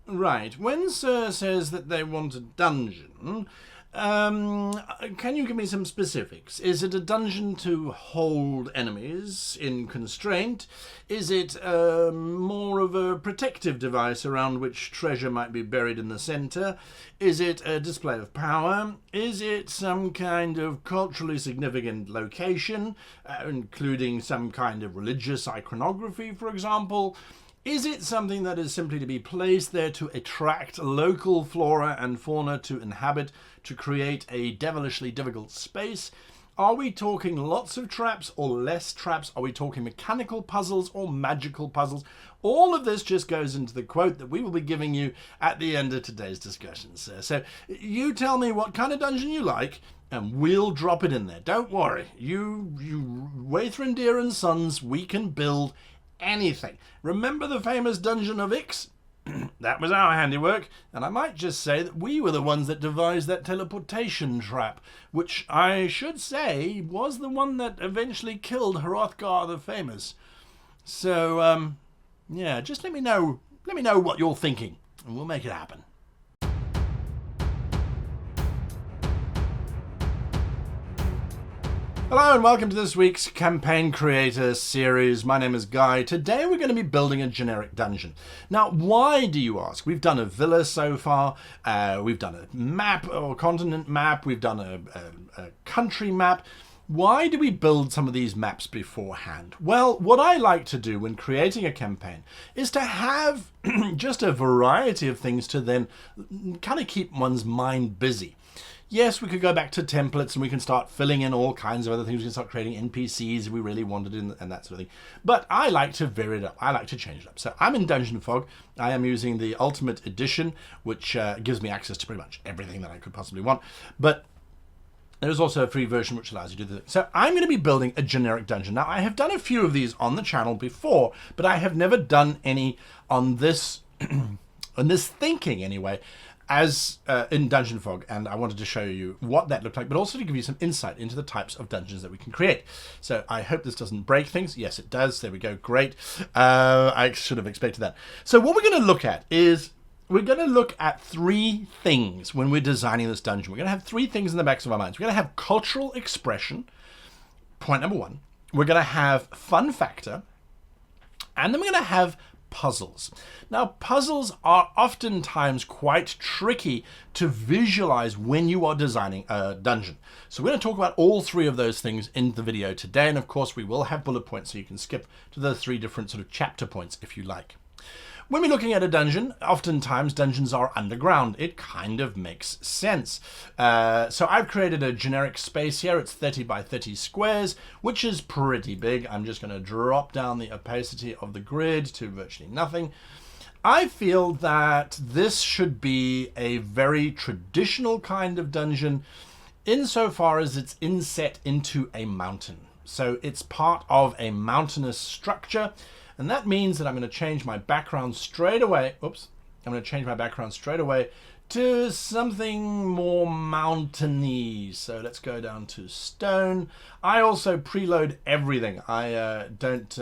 Right. When Sir says that they want a dungeon, can you give me some specifics? Is it a dungeon to hold enemies in constraint? Is it more of a protective device around which treasure might be buried in the centre? Is it a display of power? Is it some kind of culturally significant location, including some kind of religious iconography, for example? Is it something that is simply to be placed there to attract local flora and fauna to inhabit, to create a devilishly difficult space? Are we talking lots of traps or less traps? Are we talking mechanical puzzles or magical puzzles? All of this just goes into the quote that we will be giving you at the end of today's discussion, sir. So you tell me what kind of dungeon you like, and we'll drop it in there. Don't worry. You Waither and Deer and Sons, we can build anything. Remember the famous Dungeon of Ix? That was our handiwork, and I might just say that we were the ones that devised that teleportation trap, which I should say was the one that eventually killed Hrothgar the Famous. So, yeah, just let me know what you're thinking, and we'll make it happen. Hello and welcome to this week's Campaign Creator series. My name is Guy. Today we're going to be building a generic dungeon. Now, why do you ask? We've done a villa so far, we've done a map or continent map, we've done a country map. Why do we build some of these maps beforehand? Well, what I like to do when creating a campaign is to have just a variety of things to then kind of keep one's mind busy. Yes, we could go back to templates and we can start filling in all kinds of other things. We can start creating NPCs if we really wanted and that sort of thing. But I like to vary it up. I like to change it up. So I'm in Dungeon Fog. I am using the Ultimate Edition, which gives me access to pretty much everything that I could possibly want. But there's also a free version which allows you to do that. So I'm going to be building a generic dungeon. Now, I have done a few of these on the channel before, but I have never done any on this, on this thinking anyway, as in Dungeon Fog, and I wanted to show you what that looked like, but also to give you some insight into the types of dungeons that we can create. So I hope this doesn't break things. Yes, it does. There we go. Great. I should have expected that. So what we're going to look at is we're going to look at three things when we're designing this dungeon. We're going to have three things in the backs of our minds. We're going to have cultural expression, point number one. We're going to have fun factor, and then we're going to have puzzles. Now, puzzles are oftentimes quite tricky to visualize when you are designing a dungeon. So we're going to talk about all three of those things in the video today. And of course, we will have bullet points so you can skip to the three different sort of chapter points if you like. When we're looking at a dungeon, oftentimes dungeons are underground. It kind of makes sense. So I've created a generic space here. It's 30 by 30 squares, which is pretty big. I'm just going to drop down the opacity of the grid to virtually nothing. I feel that this should be a very traditional kind of dungeon insofar as it's inset into a mountain. So it's part of a mountainous structure. And that means that I'm going to change my background straight away. Oops. I'm going to change my background straight away to something more mountainy. So let's go down to stone. I also preload everything. I don't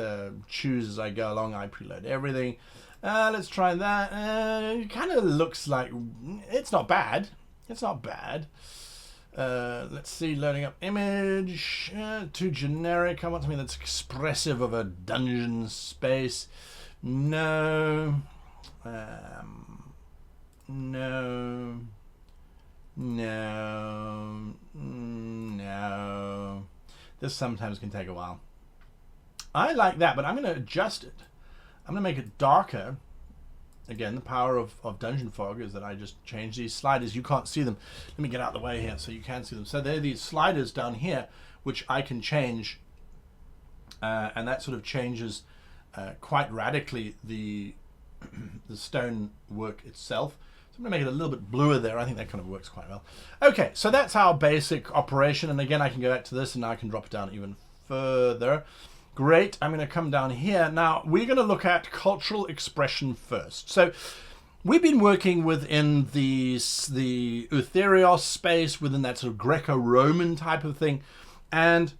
choose as I go along. I preload everything. Let's try that. It kind of looks like it's not bad. It's not bad. Let's see, loading up image, too generic. I want something that's expressive of a dungeon space. No, no, no. This sometimes can take a while. I like that, but I'm going to adjust it. I'm going to make it darker. Again, the power of Dungeon Fog is that I just change these sliders. You can't see them. Let me get out of the way here so you can see them. So there are these sliders down here, which I can change. And that sort of changes quite radically the stone work itself. So I'm going to make it a little bit bluer there. I think that kind of works quite well. Okay, so that's our basic operation. And again, I can go back to this and now I can drop it down even further. Great, I'm going to come down here. Now, we're going to look at cultural expression first. So, we've been working within the Ethos space, within that sort of Greco-Roman type of thing. And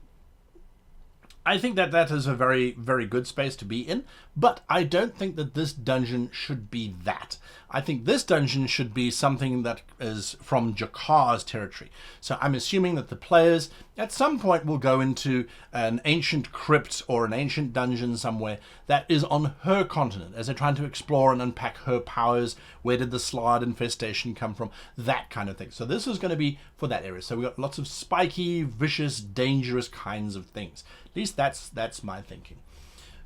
I think that that is a very, very good space to be in. But I don't think that this dungeon should be that. I think this dungeon should be something that is from Jakar's territory. So I'm assuming that the players at some point will go into an ancient crypt or an ancient dungeon somewhere that is on her continent as they're trying to explore and unpack her powers. Where did the slaad infestation come from? That kind of thing. So this is going to be for that area. So we've got lots of spiky, vicious, dangerous kinds of things. At least that's my thinking.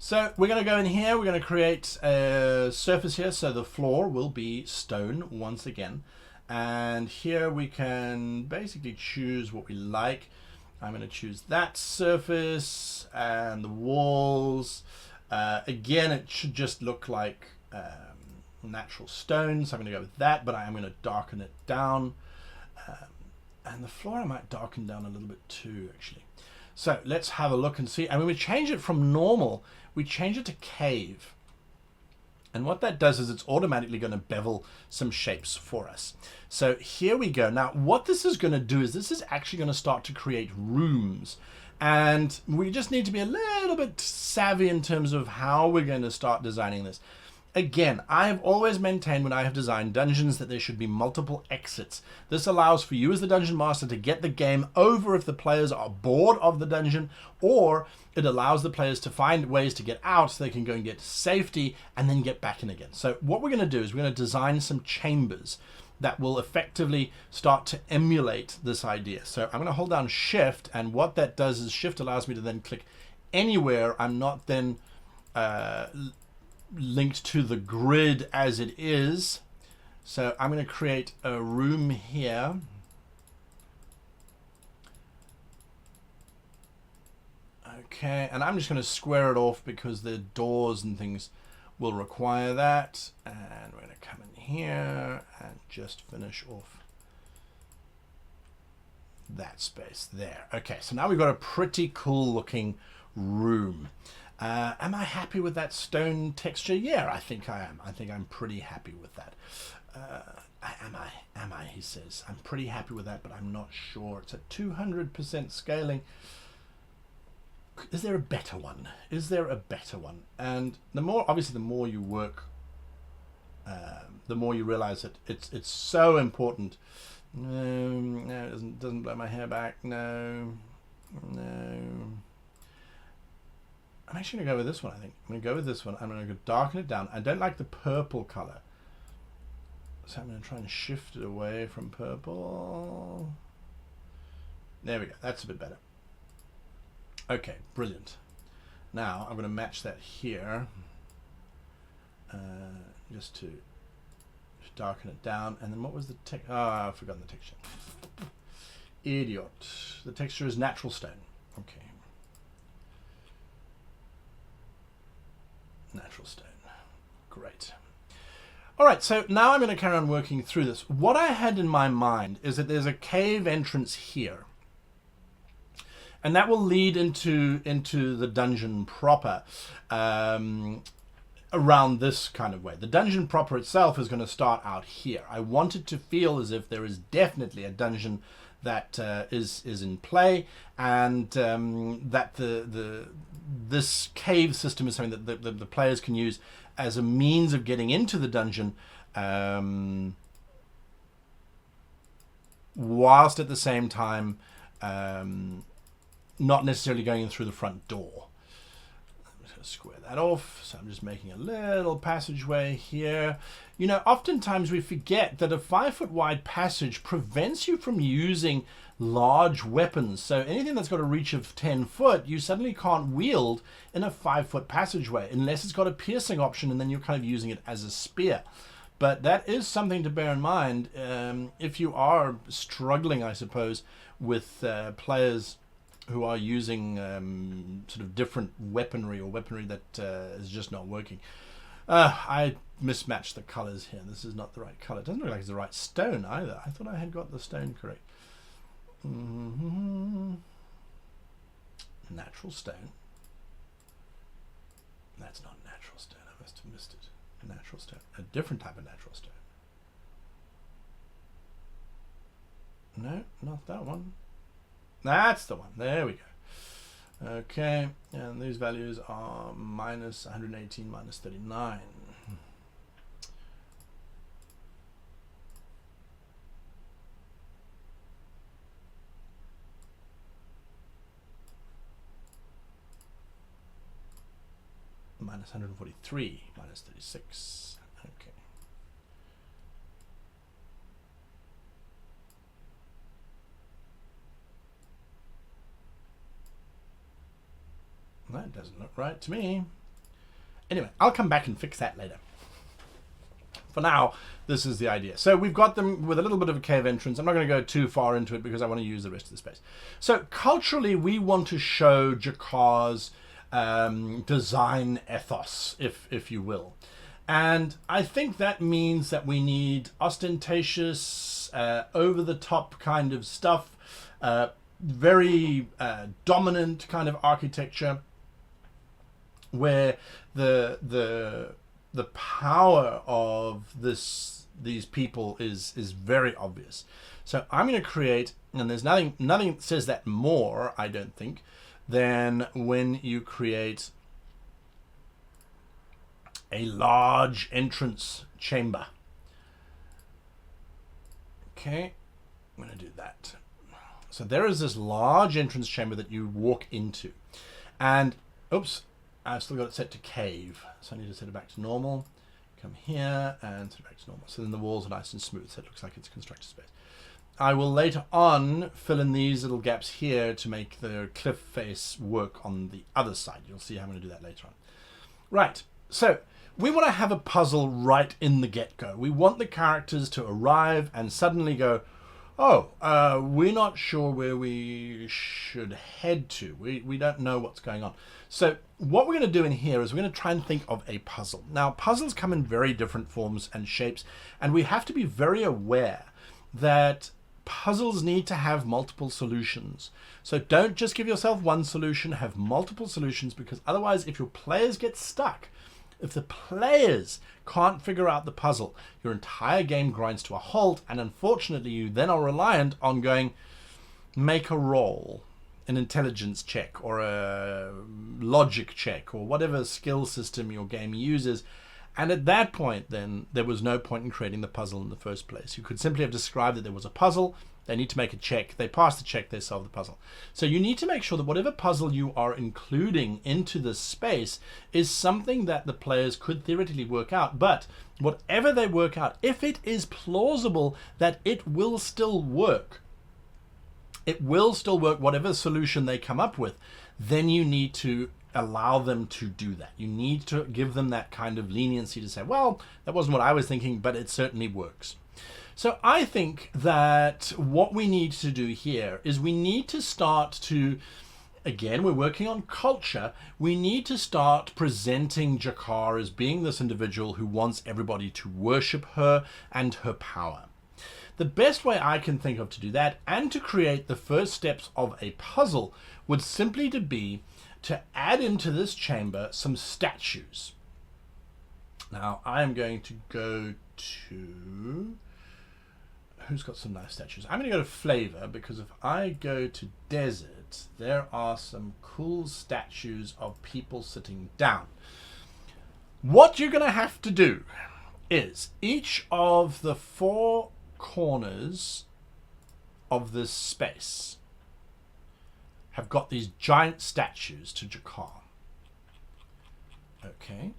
So we're going to go in here, we're going to create a surface here, so the floor will be stone once again. And here we can basically choose what we like. I'm going to choose that surface and the walls. Again, it should just look like natural stone, so I'm going to go with that, but I am going to darken it down. And the floor I might darken down a little bit too, actually. So let's have a look and see. And when we change it from normal, we change it to cave. And what that does is it's automatically going to bevel some shapes for us. So here we go. Now, what this is going to do is this is actually going to start to create rooms. And we just need to be a little bit savvy in terms of how we're going to start designing this. Again, I have always maintained when I have designed dungeons that there should be multiple exits. This allows for you as the dungeon master to get the game over if the players are bored of the dungeon, or it allows the players to find ways to get out so they can go and get safety and then get back in again. So what we're going to do is we're going to design some chambers that will effectively start to emulate this idea. So I'm going to hold down Shift, and what that does is Shift allows me to then click anywhere. I'm not then linked to the grid as it is. So I'm going to create a room here. Okay, and I'm just going to square it off because the doors and things will require that. And we're going to come in here and just finish off that space there. Okay, so now we've got a pretty cool looking room. Am I happy with that stone texture? Yeah, I think I am. I think I'm pretty happy with that. Am I, he says. I'm pretty happy with that, but I'm not sure. It's at 200% scaling. Is there a better one? Is there a better one? And the more, obviously, the more you work, the more you realize that it's so important. No, it doesn't blow my hair back. No. I'm actually going to go with this one, I think. I'm going to go with this one. I'm going to darken it down. I don't like the purple color. So I'm going to try and shift it away from purple. There we go. That's a bit better. Okay, brilliant. Now I'm going to match that here. Just to darken it down. And then what was the texture? I've forgotten the texture. Idiot. The texture is natural stone. Okay. Natural stone. Great. All right, so now I'm going to carry on working through this. What I had in my mind is that there's a cave entrance here. And that will lead into the dungeon proper around this kind of way. The dungeon proper itself is going to start out here. I want it to feel as if there is definitely a dungeon that is in play, and that this cave system is something that the players can use as a means of getting into the dungeon, whilst at the same time not necessarily going in through the front door. I'm just going to square that off. So I'm just making a little passageway here. You know, oftentimes we forget that a 5-foot wide passage prevents you from using large weapons. So anything that's got a reach of 10 foot, you suddenly can't wield in a 5-foot passageway unless it's got a piercing option, and then you're kind of using it as a spear. But that is something to bear in mind if you are struggling, I suppose, with players who are using sort of different weaponry, or weaponry that is just not working. I mismatched the colors here. This is not the right color. It doesn't look like it's the right stone either. I thought I had got the stone correct. Natural stone. That's not natural stone. I must have missed it. Natural stone. A different type of natural stone. No, not that one. That's the one. There we go. Okay, and these values are minus 118, minus 39. Minus 143, minus 36. Okay. That doesn't look right to me. Anyway, I'll come back and fix that later. For now, this is the idea. So we've got them with a little bit of a cave entrance. I'm not going to go too far into it because I want to use the rest of the space. So culturally, we want to show Jakar's design ethos, if you will. And I think that means that we need ostentatious, over-the-top kind of stuff, very dominant kind of architecture, where the power of these people is very obvious. So I'm going to create, and there's nothing that says that more, I don't think, than when you create a large entrance chamber. Okay, I'm going to do that. So there is this large entrance chamber that you walk into, and oops, I've still got it set to cave, so I need to set it back to normal. Come here and set it back to normal. So then the walls are nice and smooth, so it looks like it's constructed space. I will later on fill in these little gaps here to make the cliff face work on the other side. You'll see how I'm going to do that later on. Right, so we want to have a puzzle right in the get-go. We want the characters to arrive and suddenly go, oh, we're not sure where we should head to. We don't know what's going on. So what we're going to do in here is we're going to try and think of a puzzle. Now, puzzles come in very different forms and shapes, and we have to be very aware that puzzles need to have multiple solutions. So don't just give yourself one solution, have multiple solutions, because otherwise if your players get stuck, if the players can't figure out the puzzle, your entire game grinds to a halt, and unfortunately you then are reliant on going, make a roll, an intelligence check or a logic check or whatever skill system your game uses. And at that point, then, there was no point in creating the puzzle in the first place. You could simply have described that there was a puzzle, they need to make a check, they pass the check, they solve the puzzle. So you need to make sure that whatever puzzle you are including into this space is something that the players could theoretically work out. But whatever they work out, if it is plausible that it will still work, whatever solution they come up with, then you need to allow them to do that. You need to give them that kind of leniency to say, well, that wasn't what I was thinking, but it certainly works. So I think that what we need to do here is we need to start to, again, we're working on culture, we need to start presenting Jakar as being this individual who wants everybody to worship her and her power. The best way I can think of to do that and to create the first steps of a puzzle would simply be to add into this chamber some statues. Now I am going to go to, who's got some nice statues? I'm going to go to flavor, because if I go to desert, there are some cool statues of people sitting down. What you're going to have to do is each of the four corners of this space have got these giant statues to Jakar. Okay.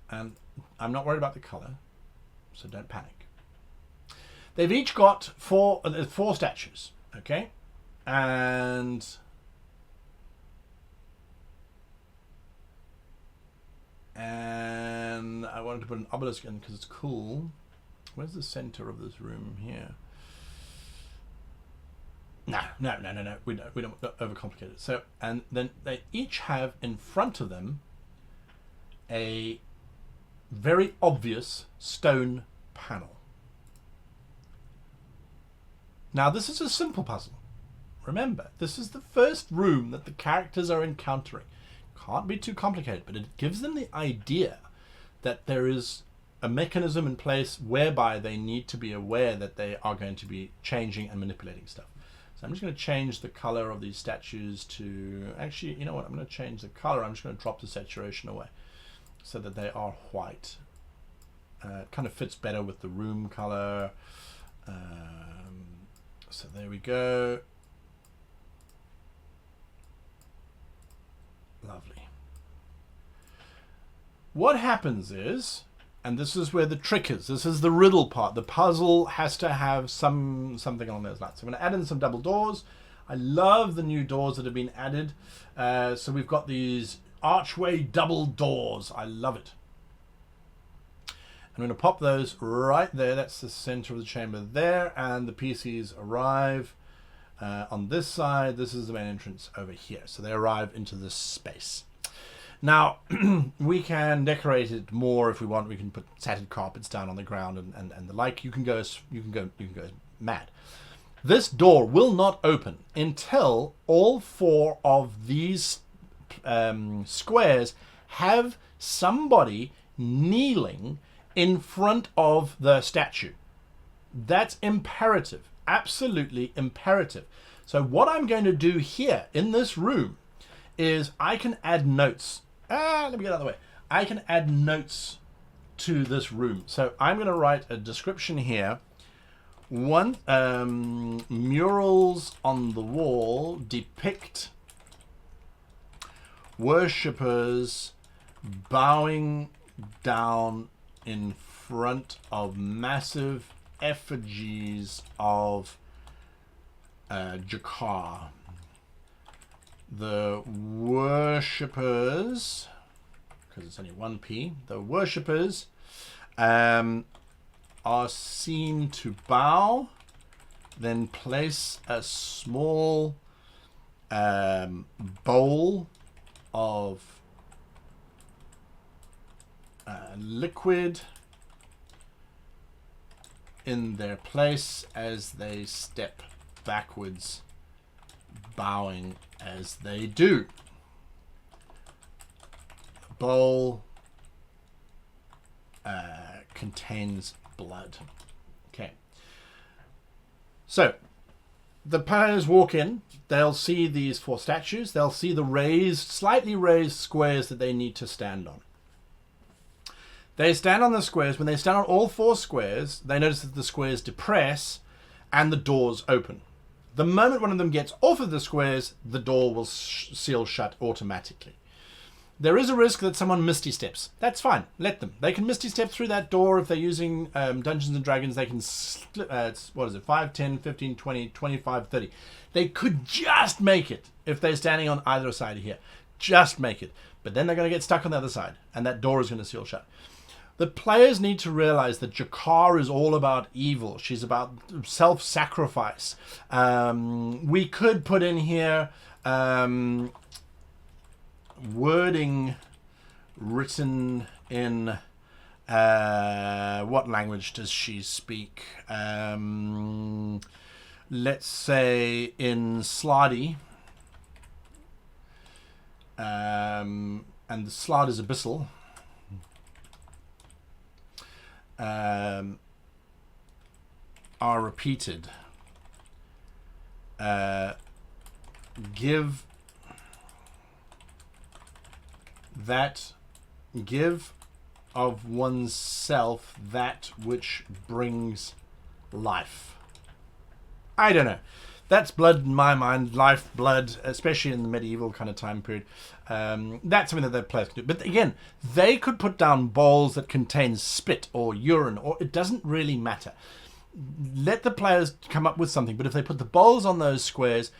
And I'm not worried about the color, so don't panic. They've each got four statues, okay? And I wanted to put an obelisk in because it's cool. Where's the center of this room here? No. We don't overcomplicate it. So, and then they each have in front of them a very obvious stone panel. Now, this is a simple puzzle. Remember, this is the first room that the characters are encountering. Can't be too complicated, but it gives them the idea that there is a mechanism in place whereby they need to be aware that they are going to be changing and manipulating stuff. So I'm just going to change the color of these statues to, actually, you know what, I'm going to change the color. I'm just going to drop the saturation away so that they are white. It kind of fits better with the room color. So there we go. Lovely. What happens is, and this is where the trick is, this is the riddle part. The puzzle has to have something along those lines. So I'm going to add in some double doors. I love the new doors that have been added. So we've got these archway double doors. I love it. I'm going to pop those right there. That's the center of the chamber there. And the PCs arrive on this side. This is the main entrance over here. So they arrive into this space. Now, we can decorate it more if we want. We can put satin carpets down on the ground and the like. You can go mad. This door will not open until all 4 of these squares have somebody kneeling in front of the statue. That's imperative, absolutely imperative. So what I'm going to do here in this room is I can add notes. Let me get out of the way. I can add notes to this room. So I'm going to write a description here. One, murals on the wall depict worshippers bowing down in front of massive effigies of Jakar. The worshippers, because it's only 1p, the worshippers are seen to bow, then place a small bowl of liquid in their place as they step backwards, bowing as they do. The bowl contains blood. Okay. So the players walk in, they'll see these 4 statues, they'll see the slightly raised squares that they need to stand on. They stand on the squares. When they stand on all 4 squares, they notice that the squares depress and the doors open. The moment one of them gets off of the squares, the door will seal shut automatically. There is a risk that someone misty steps. That's fine. Let them. They can misty step through that door. If they're using Dungeons & Dragons, they can, what is it, 5, 10, 15, 20, 25, 30. They could just make it if they're standing on either side here. Just make it. But then they're going to get stuck on the other side, and that door is going to seal shut. The players need to realize that Jakar is all about evil. She's about self-sacrifice. We could put in here wording written in what language does she speak? Let's say in slaadi. And the slaad is abyssal. Are repeated. Give of oneself that which brings life. I don't know. That's blood in my mind, life, blood, especially in the medieval kind of time period. That's something that the players can do. But again, they could put down bowls that contain spit or urine, or it doesn't really matter. Let the players come up with something. But if they put the bowls on those squares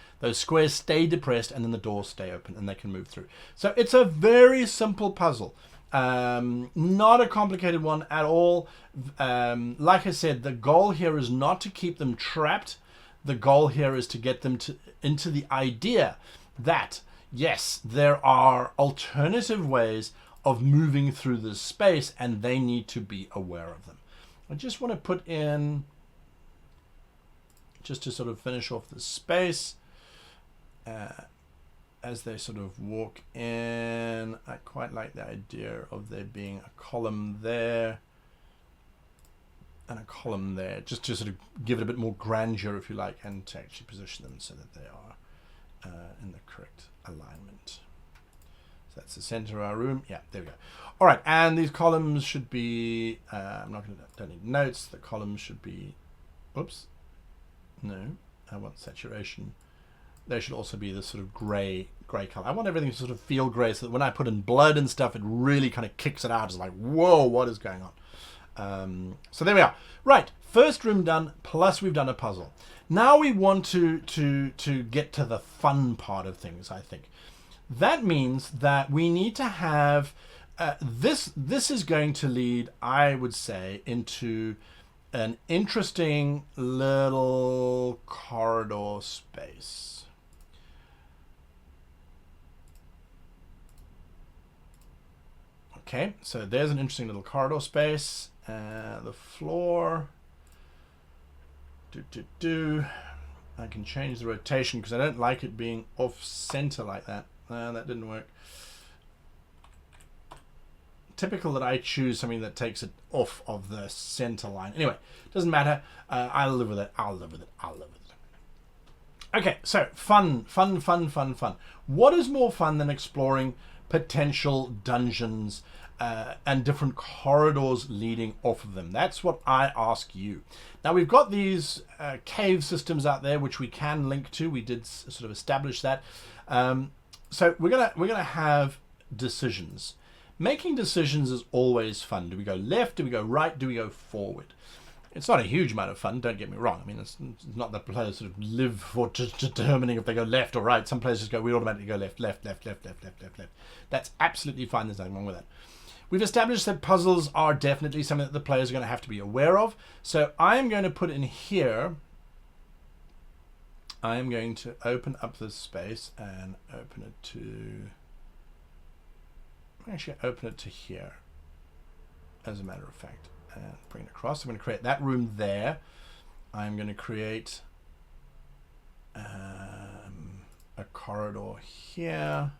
stay depressed, and then the doors stay open, and they can move through. So it's a very simple puzzle. Not a complicated one at all. Like I said, the goal here is not to keep them trapped. The goal here is to get them into the idea that, yes, there are alternative ways of moving through this space, and they need to be aware of them. I just want to put in, just to sort of finish off the space, as they sort of walk in. I quite like the idea of there being a column there. and a column there, just to sort of give it a bit more grandeur, if you like, and to actually position them so that they are in the correct alignment. So that's the center of our room. Yeah, there we go. All right, and these columns should be, don't need notes. The columns should be, oops, no, I want saturation. They should also be this sort of gray color. I want everything to sort of feel gray, so that when I put in blood and stuff, it really kind of kicks it out. It's like, whoa, what is going on? So there we are. Right, first room done, plus we've done a puzzle. Now we want to get to the fun part of things, I think. That means that we need to have, this is going to lead, I would say, into an interesting little corridor space. Okay, so there's an interesting little corridor space. The floor. I can change the rotation because I don't like it being off center like that. That didn't work. Typical that I choose something that takes it off of the center line. Anyway, doesn't matter. I'll live with it. I'll live with it. Okay, so fun. What is more fun than exploring potential dungeons and different corridors leading off of them? That's what I ask you. Now we've got these cave systems out there which we can link to. We did sort of establish that. So we're gonna have decisions. Making decisions is always fun. Do we go left? Do we go right? Do we go forward? It's not a huge amount of fun, don't get me wrong. I mean, it's not that players sort of live for determining if they go left or right. Some players just go, we automatically go left. That's absolutely fine. There's nothing wrong with that. We've established that puzzles are definitely something that the players are going to have to be aware of. So I'm going to put in here, I'm going to open up this space and open it to, actually open it to here, as a matter of fact, and bring it across. I'm going to create that room there. I'm going to create a corridor here.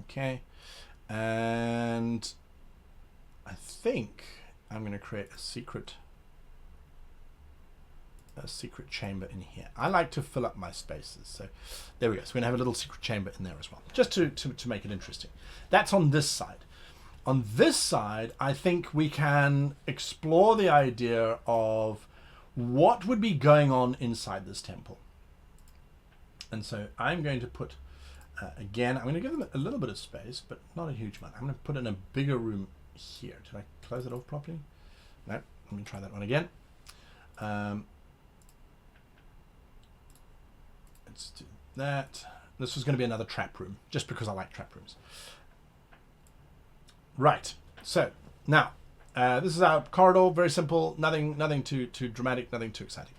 Okay, and I think I'm going to create a secret chamber in here. I like to fill up my spaces, so there we go. So we're going to have a little secret chamber in there as well, just to make it interesting. That's on this side. On this side, I think we can explore the idea of what would be going on inside this temple. And so I'm going to put, again, I'm going to give them a little bit of space, but not a huge amount. I'm going to put in a bigger room here. Did I close it off properly? No, let me try that one again. Let's do that. This was going to be another trap room, just because I like trap rooms. Right, so now this is our corridor, very simple, nothing too dramatic, nothing too exciting.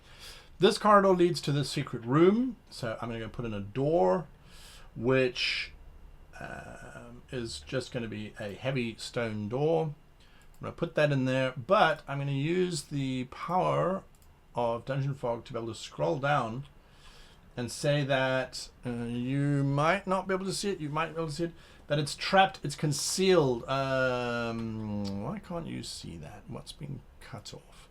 This corridor leads to this secret room, so I'm going to go put in a door, which is just going to be a heavy stone door. I'm going to put that in there, but I'm going to use the power of Dungeon Fog to be able to scroll down and say that you might not be able to see it, you might be able to see it, but it's trapped, it's concealed. Why can't you see that? What's been cut off?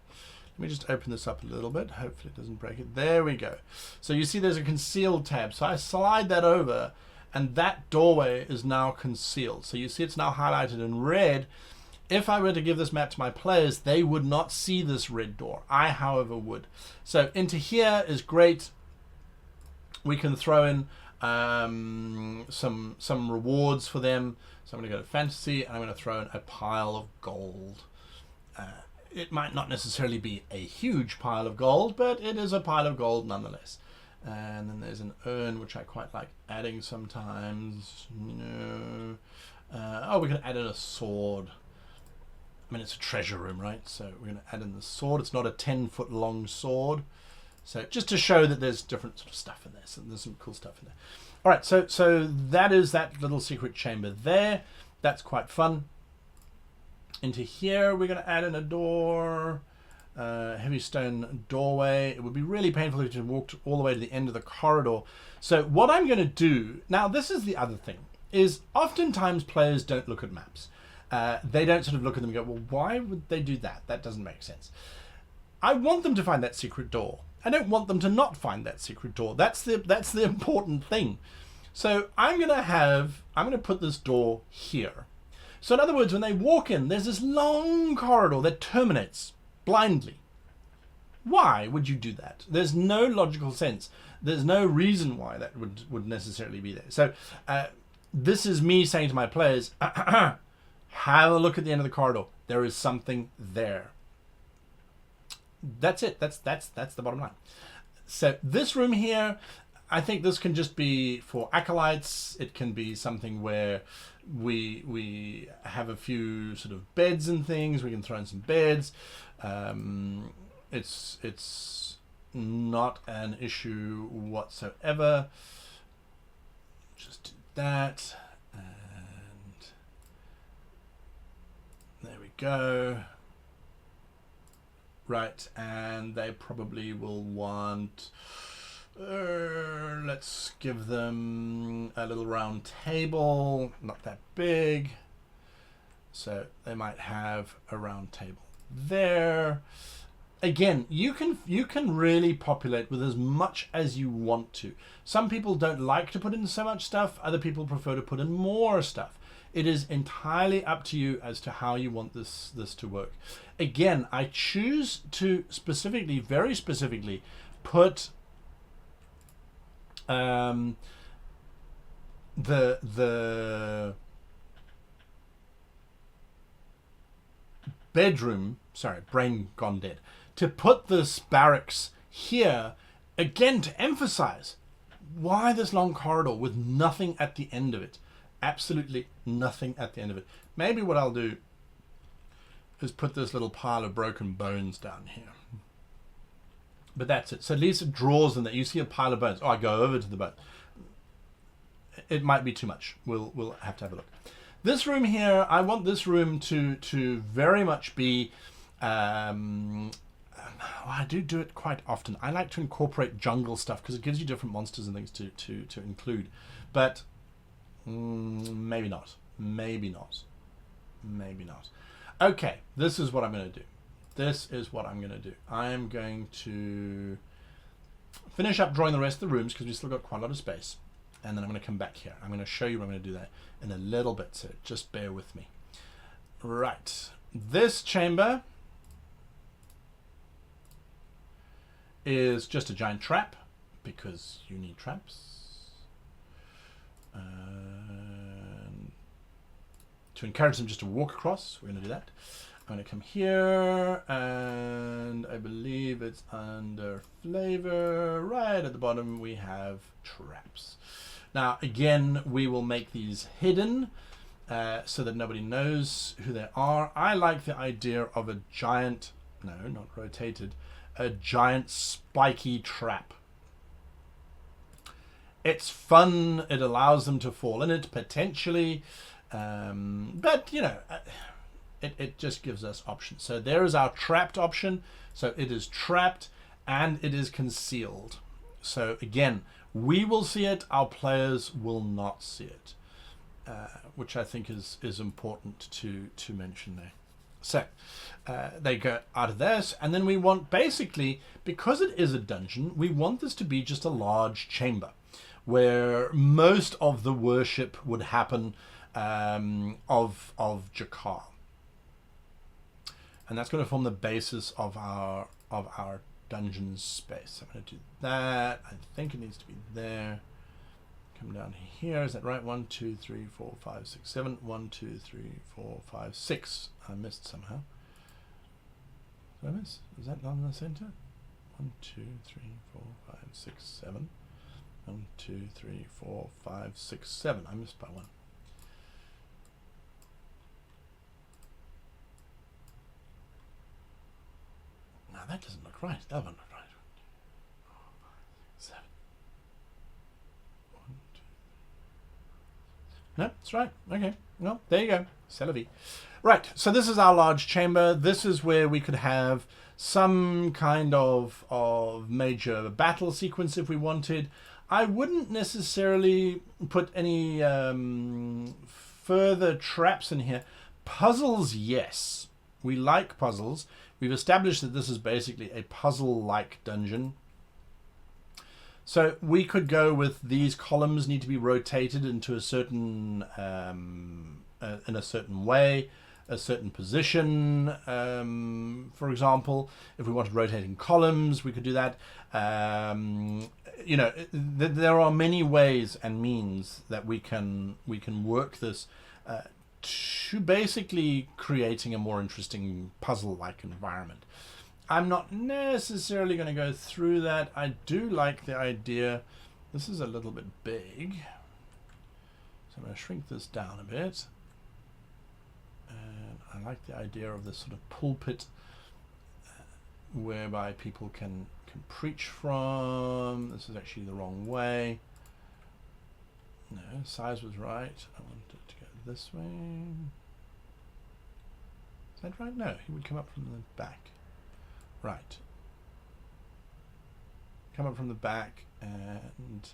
Let me just open this up a little bit. Hopefully it doesn't break it. There we go. So you see there's a concealed tab. So I slide that over and that doorway is now concealed. So you see it's now highlighted in red. If I were to give this map to my players, they would not see this red door. I, however, would. So into here is great. We can throw in some rewards for them. So I'm going to go to fantasy and I'm going to throw in a pile of gold. It might not necessarily be a huge pile of gold, but it is a pile of gold nonetheless. And then there's an urn, which I quite like adding sometimes. Oh, we can add in a sword. I mean, it's a treasure room, right? So we're going to add in the sword. It's not a 10-foot long sword. So just to show that there's different sort of stuff in there. So there's some cool stuff in there. All right, so that is that little secret chamber there. That's quite fun. Into here, we're going to add in a door, heavy stone doorway. It would be really painful if you walked all the way to the end of the corridor. So what I'm going to do, now this is the other thing, is oftentimes players don't look at maps. they don't sort of look at them and go, well, why would they do that? That doesn't make sense. I want them to find that secret door. I don't want them to not find that secret door. That's the important thing. So I'm gonna put this door here. So in other words, when they walk in, there's this long corridor that terminates blindly. Why would you do that? There's no logical sense. There's no reason why that would necessarily be there. So this is me saying to my players, have a look at the end of the corridor. There is something there. That's it. That's the bottom line. So this room here, I think this can just be for acolytes. It can be something where we have a few sort of beds and things. We can throw in some beds. It's not an issue whatsoever. Just do that, and there we go. Right, and they probably will want, let's give them a little round table, not that big. So they might have a round table there. Again, you can really populate with as much as you want to. Some people don't like to put in so much stuff. Other people prefer to put in more stuff. It is entirely up to you as to how you want this to work. Again, I choose to specifically, very specifically, put the bedroom, sorry, brain gone dead, to put this barracks here, again, to emphasize why this long corridor with nothing at the end of it. Absolutely nothing at the end of it. Maybe what I'll do is put this little pile of broken bones down here. But that's it. So at least it draws them that you see a pile of bones. Oh, I go over to the bone. It might be too much. We'll have to have a look. This room here, I want this room to very much be I do it quite often. I like to incorporate jungle stuff because it gives you different monsters and things to include. But maybe not. Maybe not. Maybe not. Okay, this is what I'm going to do. This is what I'm going to do. I am going to finish up drawing the rest of the rooms because we've still got quite a lot of space. And then I'm going to come back here. I'm going to show you what I'm going to do that in a little bit, so just bear with me. Right. This chamber is just a giant trap because you need traps. To encourage them just to walk across, we're going to do that. I'm going to come here, and I believe it's under flavor. Right at the bottom, we have traps. Now, again, we will make these hidden so that nobody knows who they are. I like the idea of a giant, no, not rotated, a giant spiky trap. It's fun. It allows them to fall in it potentially. But, you know, it just gives us options. So there is our trapped option. So it is trapped and it is concealed. So again, we will see it. Our players will not see it, which I think is important to mention there. So they go out of this, and then we want, basically, because it is a dungeon, we want this to be just a large chamber where most of the worship would happen of Jakar. And that's going to form the basis of our dungeon space. I'm going to do that. I think it needs to be there. Come down here. Is that right? 1, 2, 3, 4, 5, 6, 7. 1, 2, 3, 4, 5, 6. I missed somehow. Did I miss? Is that not in the center? 1, 2, 3, 4, 5, 6, 7. 1, 2, 3, 4, 5, 6, 7. I missed by 1. Now that doesn't look right. That one looked right. 1, 2, 3, 4, 5, 6, 7. 1, 2. No, that's right. Okay. Well, there you go. C'est la vie. Right. So this is our large chamber. This is where we could have some kind of major battle sequence if we wanted. I wouldn't necessarily put any further traps in here, Puzzles, yes. We like puzzles. We've established that this is basically a puzzle-like dungeon. So we could go with these columns need to be rotated into a certain, in a certain way, a certain position. For example, if we wanted rotating columns, we could do that. You know, there are many ways and means that we can work this to basically creating a more interesting puzzle-like environment. I'm not necessarily going to go through that. I do like the idea. This is a little bit big, so I'm going to shrink this down a bit. And I like the idea of this sort of pulpit whereby people can preach from. This is actually the wrong way. No, size was right. I wanted it to go this way. Is that right? No, he would come up from the back. Right. Come up from the back and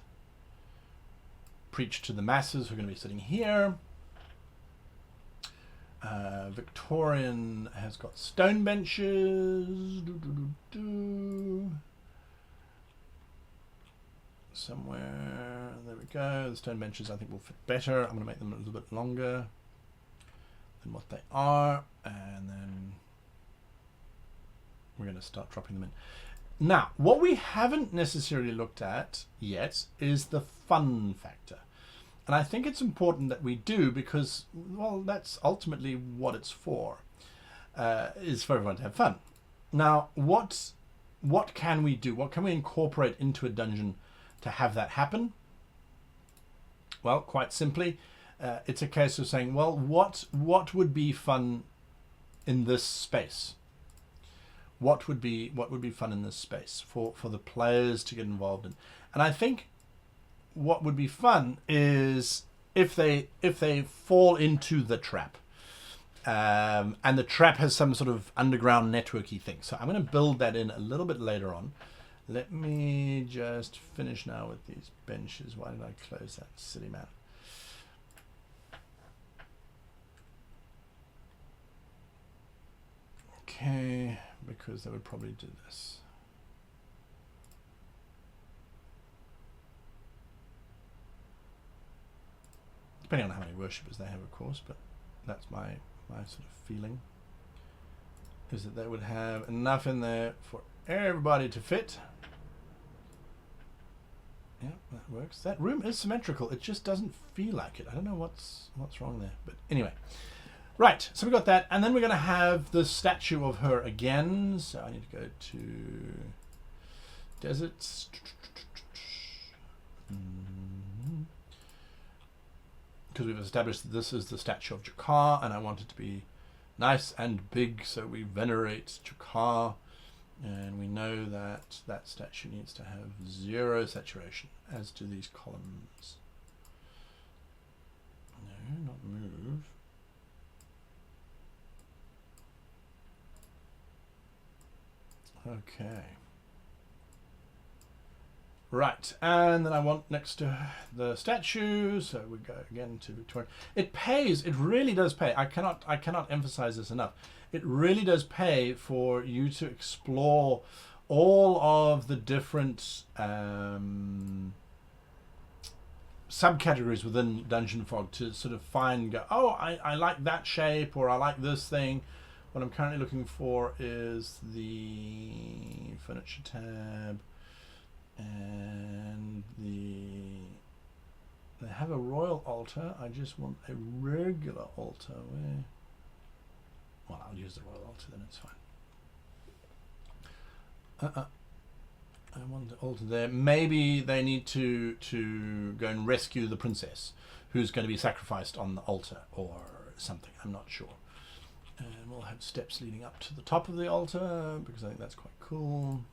preach to the masses who are going to be sitting here. Victorian has got stone benches. Somewhere, there we go. The stone benches I think will fit better. I'm going to make them a little bit longer than what they are, and then we're going to start dropping them in. Now, what we haven't necessarily looked at yet is the fun factor. And I think it's important that we do because, well, that's ultimately what it's for, is for everyone to have fun. Now, what can we do? What can we incorporate into a dungeon to have that happen? Well, quite simply, it's a case of saying, well, what would be fun in this space? What would be fun in this space for the players to get involved in? And I think what would be fun is if they fall into the trap, and the trap has some sort of underground networky thing. So I'm going to build that in a little bit later on. Let me just finish now with these benches. Why did I close that? Silly man. Okay, because they would probably do this. Depending on how many worshippers they have, of course, but that's my sort of feeling, is that they would have enough in there for everybody to fit. Yeah, that works. That room is symmetrical. It just doesn't feel like it. I don't know what's wrong there, but anyway. Right, so we got that, and then we're going to have the statue of her again. So I need to go to deserts. Because we've established that this is the statue of Jakar, and I want it to be nice and big, so we venerate Jakar. And we know that that statue needs to have 0 saturation, as do these columns. No, not move. Okay. Right, and then I want next to the statue, so we go again to Victoria. It pays, it really does pay. I cannot emphasize this enough. It really does pay for you to explore all of the different subcategories within Dungeon Fog to sort of find, go, oh, I like that shape, or I like this thing. What I'm currently looking for is the furniture tab, and they have a royal altar. I just want a regular altar. Where? Well, I'll use the royal altar, then it's fine. I want the altar there. Maybe they need to go and rescue the princess who's going to be sacrificed on the altar or something. I'm not sure. And we'll have steps leading up to the top of the altar because I think that's quite cool.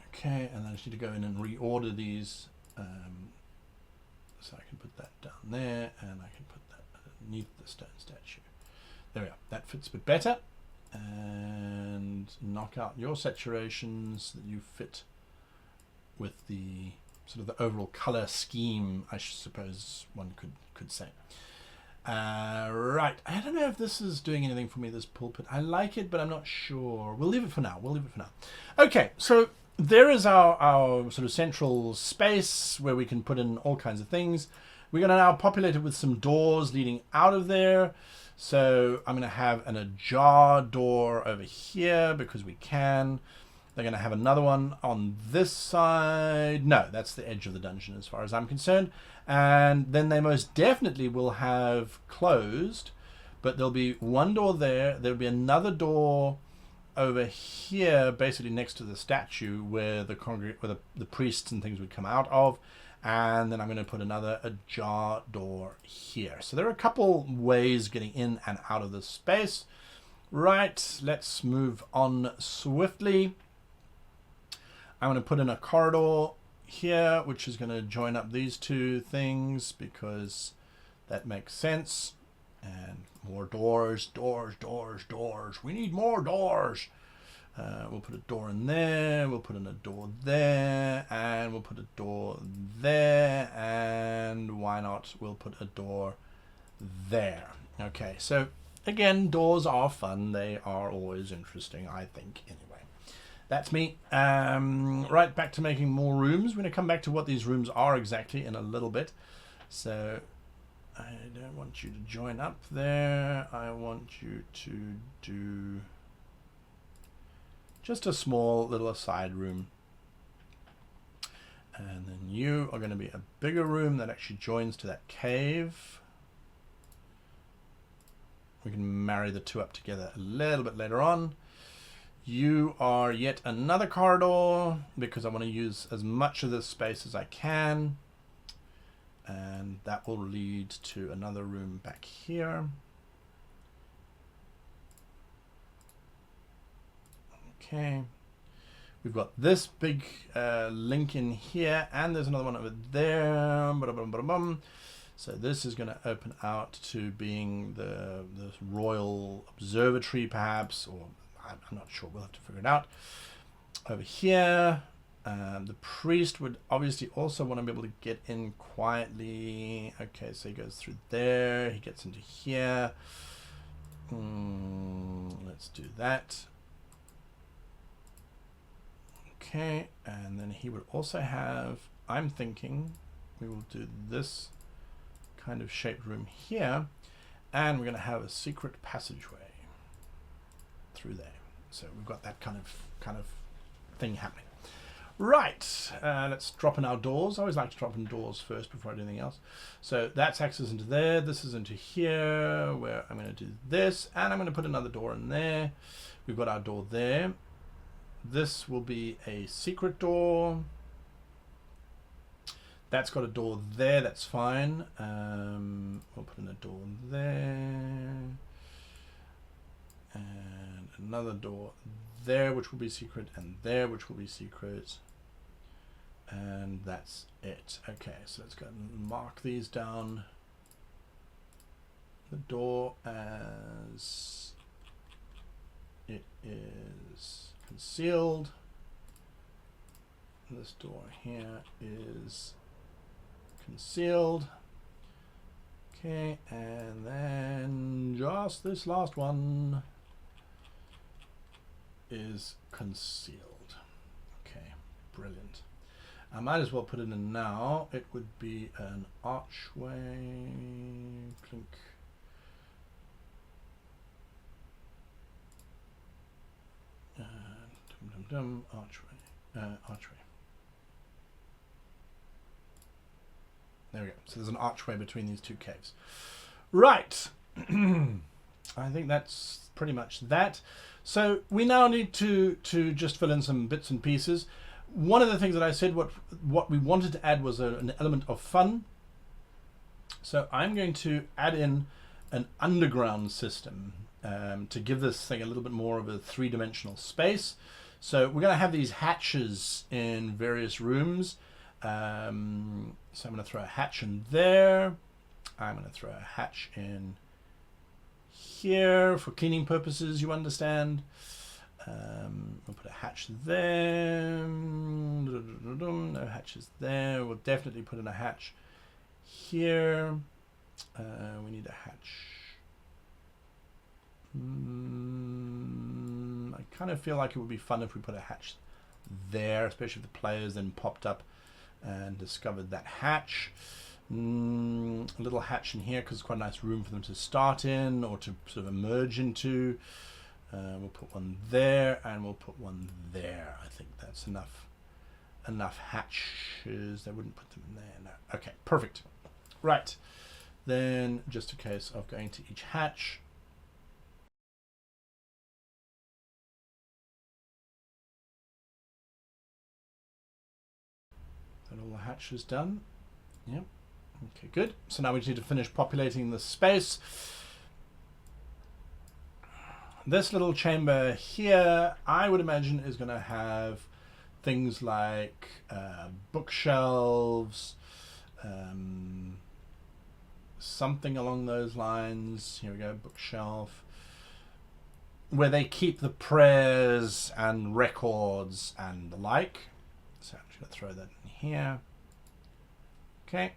Okay, and then I just need to go in and reorder these. So I can put that down there, and I can put that underneath the stone statue. There we are. That fits a bit better. And knock out your saturations that you fit with the sort of the overall color scheme, I suppose one could say. Right, I don't know if this is doing anything for me, this pulpit. I like it, but I'm not sure. We'll leave it for now. Okay, so there is our sort of central space where we can put in all kinds of things. We're going to now populate it with some doors leading out of there. So I'm going to have an ajar door over here because we can. They're going to have another one on this side. No, that's the edge of the dungeon as far as I'm concerned. And then they most definitely will have closed, but there'll be one door there. There'll be another door over here, basically next to the statue where the priests and things would come out of. And then I'm going to put another ajar door here. So there are a couple ways getting in and out of this space. Right, let's move on swiftly. I'm going to put in a corridor here, which is going to join up these two things because that makes sense. And more doors. We need more doors. We'll put a door in there, we'll put in a door there, and we'll put a door there, and why not, we'll put a door there. Okay, so again, doors are fun. They are always interesting, I think, anyway. That's me. Right, back to making more rooms. We're going to come back to what these rooms are exactly in a little bit. So I don't want you to join up there. I want you to do just a small little side room. And then you are going to be a bigger room that actually joins to that cave. We can marry the two up together a little bit later on. You are yet another corridor because I want to use as much of this space as I can. And that will lead to another room back here. Okay, we've got this big link in here, and there's another one over there. So this is going to open out to being the royal observatory, perhaps, or I'm not sure. We'll have to figure it out. Over here, the priest would obviously also want to be able to get in quietly. Okay, so he goes through there. He gets into here. Let's do that. Okay, and then he would also have, I'm thinking, we will do this kind of shaped room here, and we're going to have a secret passageway through there. So we've got that kind of thing happening. Right, let's drop in our doors. I always like to drop in doors first before I do anything else. So that's access into there. This is into here, where I'm going to do this, and I'm going to put another door in there. We've got our door there. This will be a secret door. That's got a door there, that's fine. We'll put in a door there. And another door there, which will be secret, and there, which will be secret. And that's it. Okay, so let's go and mark these down. The door as it is concealed. This door here is concealed. Okay, and then just this last one is concealed. Okay, brilliant. I might as well put it in now. It would be an archway. Clink. Archway. There we go. So there's an archway between these two caves. Right. I think that's pretty much that. So we now need to just fill in some bits and pieces. One of the things that I said, what we wanted to add was an element of fun. So I'm going to add in an underground system to give this thing a little bit more of a three-dimensional space. So we're going to have these hatches in various rooms. So I'm going to throw a hatch in there. I'm going to throw a hatch in here for cleaning purposes, you understand. We'll put a hatch there. No hatches there. We'll definitely put in a hatch here. We need a hatch. I kind of feel like it would be fun if we put a hatch there, especially if the players then popped up and discovered that hatch. A little hatch in here because it's quite a nice room for them to start in or to sort of emerge into. We'll put one there and we'll put one there. I think that's enough hatches. I wouldn't put them in there. No. Okay, perfect. Right. Then just a case of going to each hatch. That all the hatches done? Yep. Okay, good. So now we need to finish populating the space. This little chamber here, I would imagine, is going to have things like bookshelves, something along those lines. Here we go, bookshelf, where they keep the prayers and records and the like. So I'm just going to throw that in here. Okay.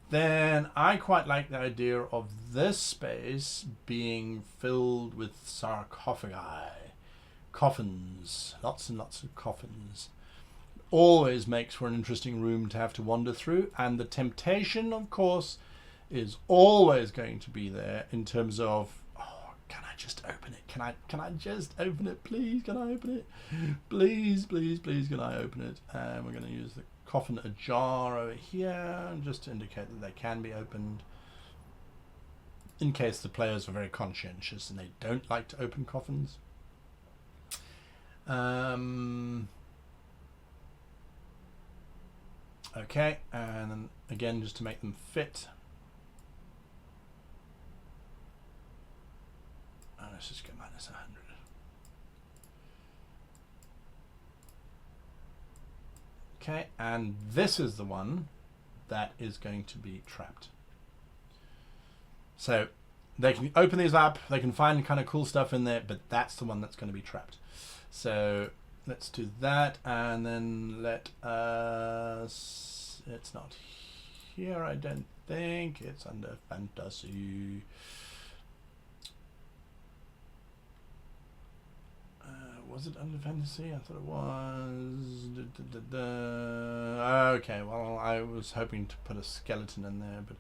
Then I quite like the idea of this space being filled with sarcophagi, coffins, lots and lots of coffins. Always makes for an interesting room to have to wander through, and the temptation, of course, is always going to be there in terms of, oh, can I just open it? Can I just open it? Please, can I open it? Please, please, please, can I open it? And we're going to use the coffin ajar over here just to indicate that they can be opened in case the players are very conscientious and they don't like to open coffins. Okay, and then again, just to make them fit, let's just get -100. Okay, and this is the one that is going to be trapped. So they can open these up, they can find kind of cool stuff in there, but that's the one that's going to be trapped. So let's do that, and then let us, it's not here, I don't think, it's under fantasy. Was it under fantasy? I thought it was. Okay, well, I was hoping to put a skeleton in there, but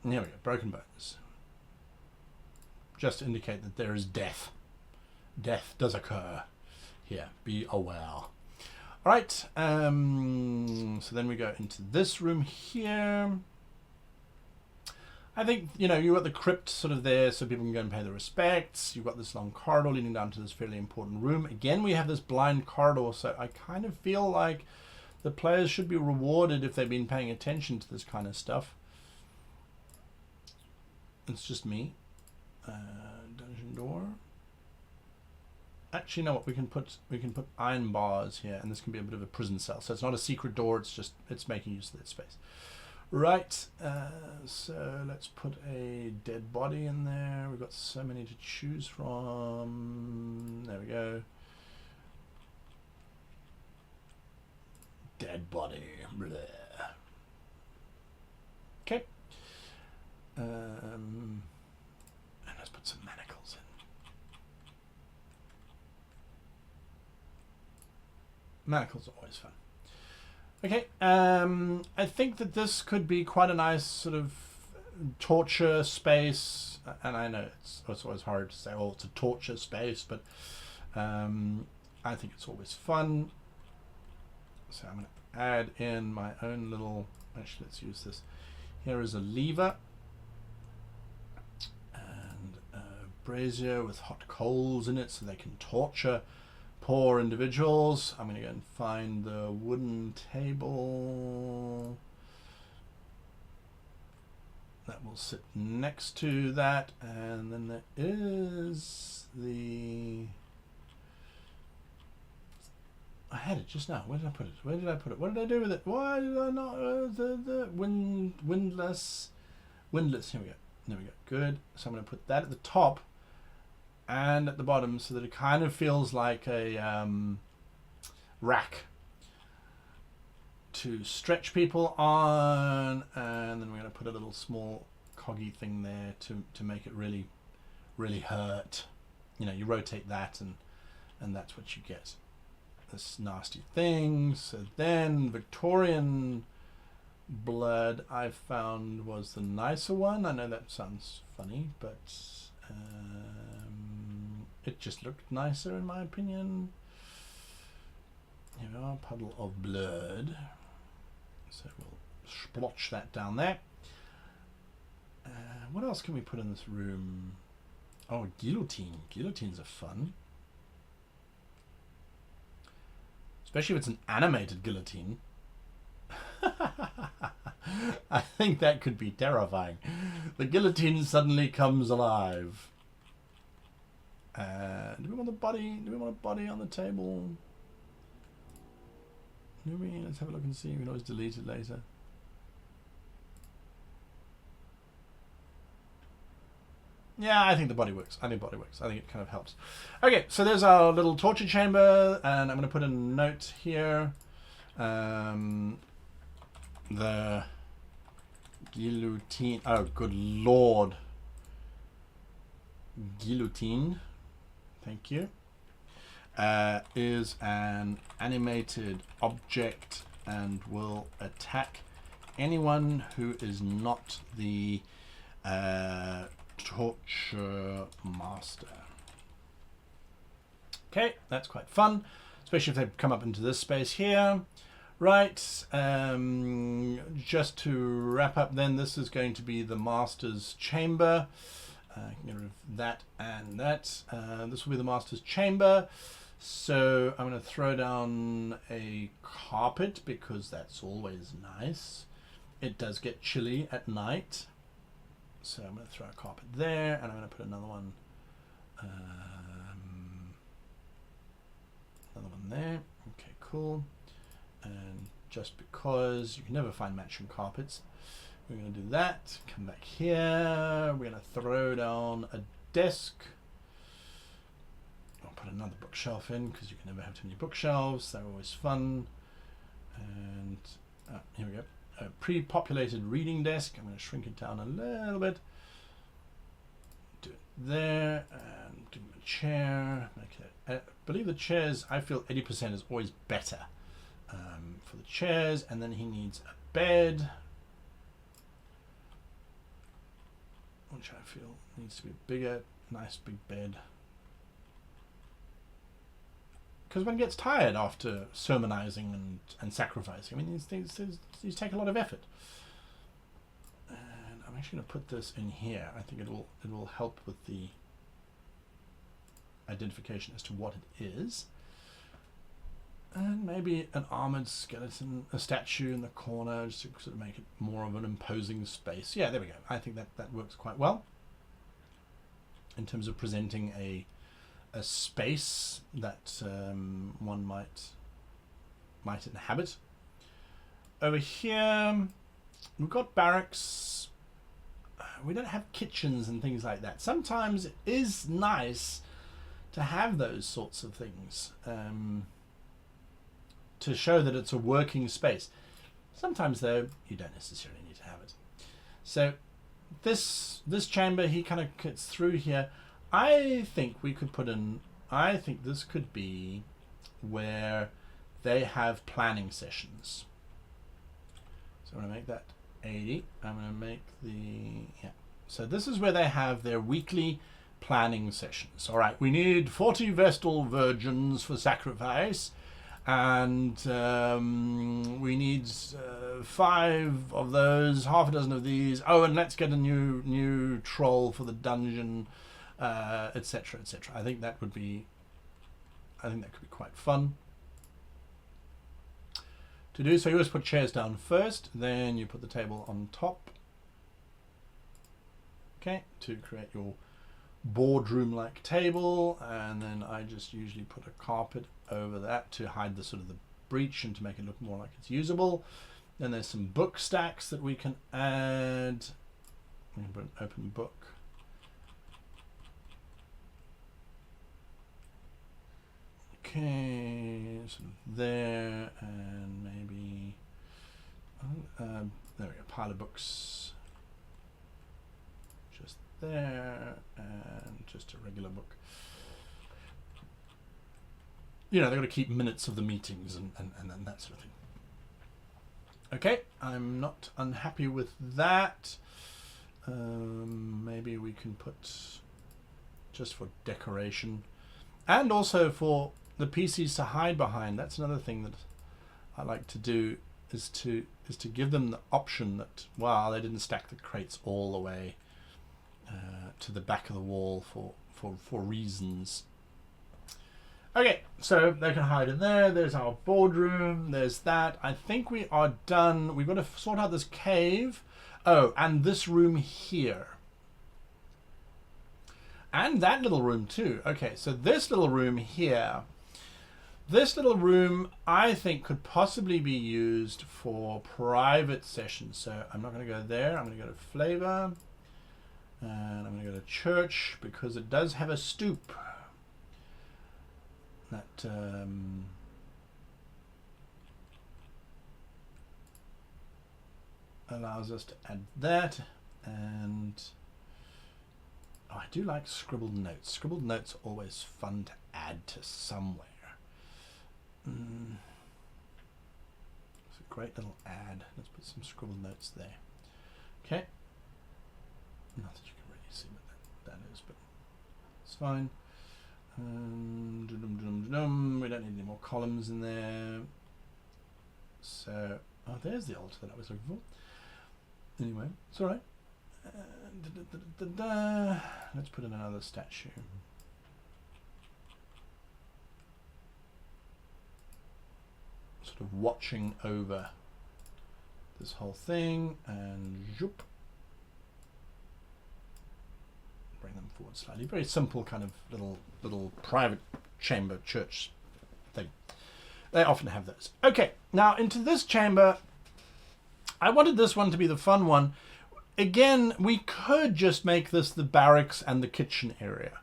here we go. Broken bones. Just to indicate that there is death. Death does occur here. Be aware. All right. So then we go into this room here. I think, you know, you've got the crypt sort of there so people can go and pay their respects. You've got this long corridor leading down to this fairly important room. Again, we have this blind corridor, so I kind of feel like the players should be rewarded if they've been paying attention to this kind of stuff. It's just me. Dungeon door. Actually, you know what? We can put iron bars here, and this can be a bit of a prison cell. So it's not a secret door. It's making use of that space. Right, so let's put a dead body in there. We've got so many to choose from. There we go. Dead body. Blech. Okay. And let's put some manacles in. Manacles are always fun. Okay, I think that this could be quite a nice sort of torture space, and I know it's always hard to say, oh, it's a torture space, but I think it's always fun. So I'm going to add in my own little, actually let's use this. Here is a lever and a brazier with hot coals in it so they can torture poor individuals. I'm going to go and find the wooden table that will sit next to that, and then there is the, I had it just now. Where did I put it? Where did I put it? What did I do with it? Why did I not the windlass? Here we go. There we go. Good. So I'm going to put that at the top. and at the bottom, so that it kind of feels like a rack to stretch people on. And then we're going to put a little small coggy thing there to make it really, really hurt. You know, you rotate that and that's what you get. This nasty thing. So then Victorian blood I found was the nicer one. I know that sounds funny, but it just looked nicer in my opinion. Here we are, puddle of blood. So we'll splotch that down there. What else can we put in this room? Oh, guillotine. Guillotines are fun. Especially if it's an animated guillotine. I think that could be terrifying. The guillotine suddenly comes alive. Do we want the body? Do we want a body on the table? Do we? Let's have a look and see. We can always delete it later. Yeah, I think the body works. I think body works. I think it kind of helps. Okay, so there's our little torture chamber, and I'm going to put a note here. The guillotine. Oh, good lord. Guillotine. Thank you. Is an animated object and will attack anyone who is not the torture master. Okay, that's quite fun, especially if they come up into this space here. Right, just to wrap up then, this is going to be the master's chamber. Get rid of that and that. This will be the master's chamber. So I'm going to throw down a carpet because that's always nice. It does get chilly at night. So I'm going to throw a carpet there, and I'm going to put another one there. Okay, cool. And just because you can never find matching carpets, we're going to do that. Come back here. We're going to throw down a desk. I'll put another bookshelf in because you can never have too many bookshelves. They're always fun. And here we go. A pre-populated reading desk. I'm going to shrink it down a little bit. Do it there. And give him a chair. I believe the chairs, I feel 80% is always better for the chairs. And then he needs a bed, which I feel needs to be bigger. Nice big bed. Because one gets tired after sermonizing and sacrificing. I mean, these take a lot of effort. And I'm actually going to put this in here. I think it will help with the identification as to what it is. And maybe an armored skeleton, a statue in the corner, just to sort of make it more of an imposing space. Yeah, there we go. I think that works quite well in terms of presenting a space that one might inhabit. Over here, we've got barracks. We don't have kitchens and things like that. Sometimes it is nice to have those sorts of things to show that it's a working space. Sometimes, though, you don't necessarily need to have it. So this chamber, he kind of gets through here. I think we could put in, I think this could be where they have planning sessions. So I'm going to make that 80. I'm going to make the, yeah. So this is where they have their weekly planning sessions. All right, we need 40 Vestal virgins for sacrifice, and we need 5 of those, half a dozen of these. Oh, and let's get a new troll for the dungeon. Etc. etc. I think that could be quite fun to do. So you always put chairs down first, then you put the table on top. Okay, to create your boardroom-like table, and then I just usually put a carpet over that to hide the sort of the breach and to make it look more like it's usable. Then there's some book stacks that we can add. We can put an open book. Okay, sort of there, and maybe there we go, pile of books just there, and just a regular book. You know, they're going to keep minutes of the meetings and that sort of thing. Okay, I'm not unhappy with that. Maybe we can put just for decoration, and also for the PCs to hide behind. That's another thing that I like to do, is to give them the option that, well, they didn't stack the crates all the way to the back of the wall for reasons. Okay, so they can hide in there. There's our boardroom. There's that. I think we are done. We've got to sort out this cave. Oh, and this room here. And that little room too. Okay, so this little room here. This little room, I think, could possibly be used for private sessions. So I'm not going to go there. I'm going to go to flavor. And I'm going to go to church, because it does have a stoop. That allows us to add that. And oh, I do like scribbled notes. Scribbled notes are always fun to add to somewhere. It's a great little ad. Let's put some scribbled notes there. Okay. Not that you can really see what that is, but it's fine. We don't need any more columns in there. So, oh, there's the altar that I was looking for. Anyway, it's all right. Let's put in another statue. Sort of watching over this whole thing, and zoop. Bring them forward slightly. Very simple kind of little private chamber church thing. They often have those. Okay, now into this chamber. I wanted this one to be the fun one. Again, we could just make this the barracks and the kitchen area.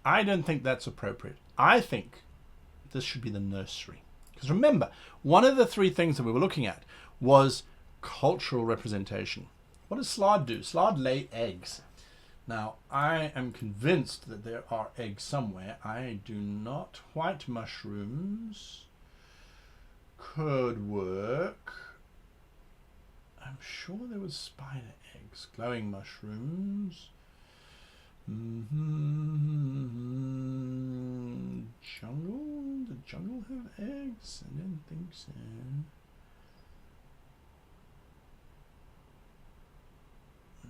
I don't think that's appropriate. I think this should be the nursery. Because remember, one of the three things that we were looking at was cultural representation. What does Slaad do? Slaad lay eggs. Now, I am convinced that there are eggs somewhere. I do not. White mushrooms could work. I'm sure there was spider eggs. Glowing mushrooms. Jungle? Did jungle have eggs? I didn't think so.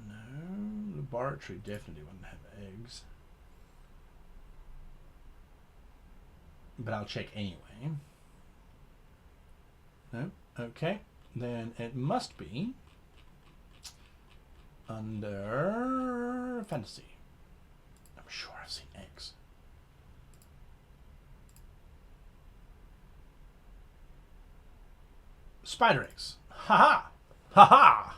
No, laboratory definitely wouldn't have eggs. But I'll check anyway. No? Okay. Then it must be under fantasy. I'm sure I've seen eggs. Spider eggs. Ha ha! Ha ha!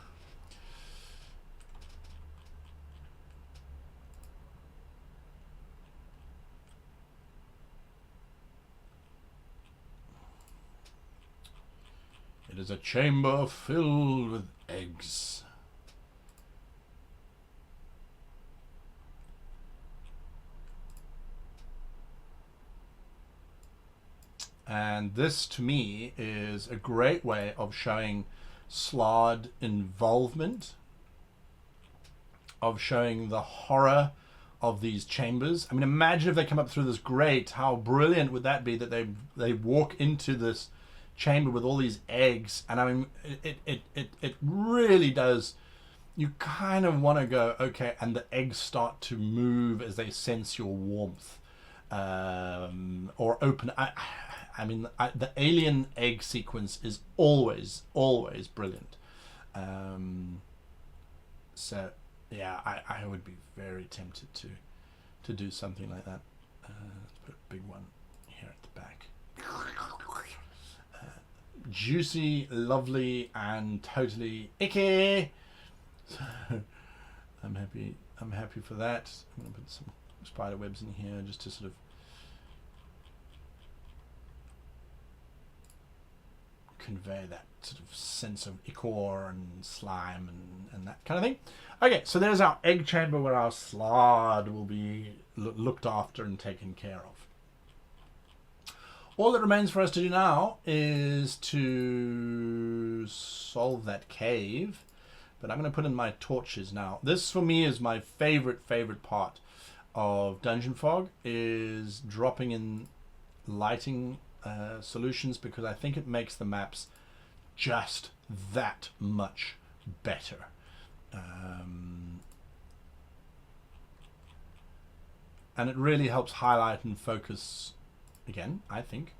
It is a chamber filled with eggs. And this, to me, is a great way of showing Slaad involvement, of showing the horror of these chambers. I mean, imagine if they come up through this grate. How brilliant would that be, that they walk into this chamber with all these eggs? And I mean, it really does. You kind of want to go, okay, and the eggs start to move as they sense your warmth, or open. I mean, the alien egg sequence is always brilliant. So yeah, I would be very tempted to do something like that. Let's put a big one here at the back. Juicy, lovely, and totally icky. So I'm happy I'm happy for that. I'm going to put some spider webs in here just to sort of convey that sort of sense of ichor and slime and that kind of thing. Okay, so there's our egg chamber where our slaad will be looked after and taken care of. All that remains for us to do now is to solve that cave. But I'm going to put in my torches now. This for me is my favorite part of Dungeon Fog, is dropping in lighting solutions, because I think it makes the maps just that much better. And it really helps highlight and focus, again, I think,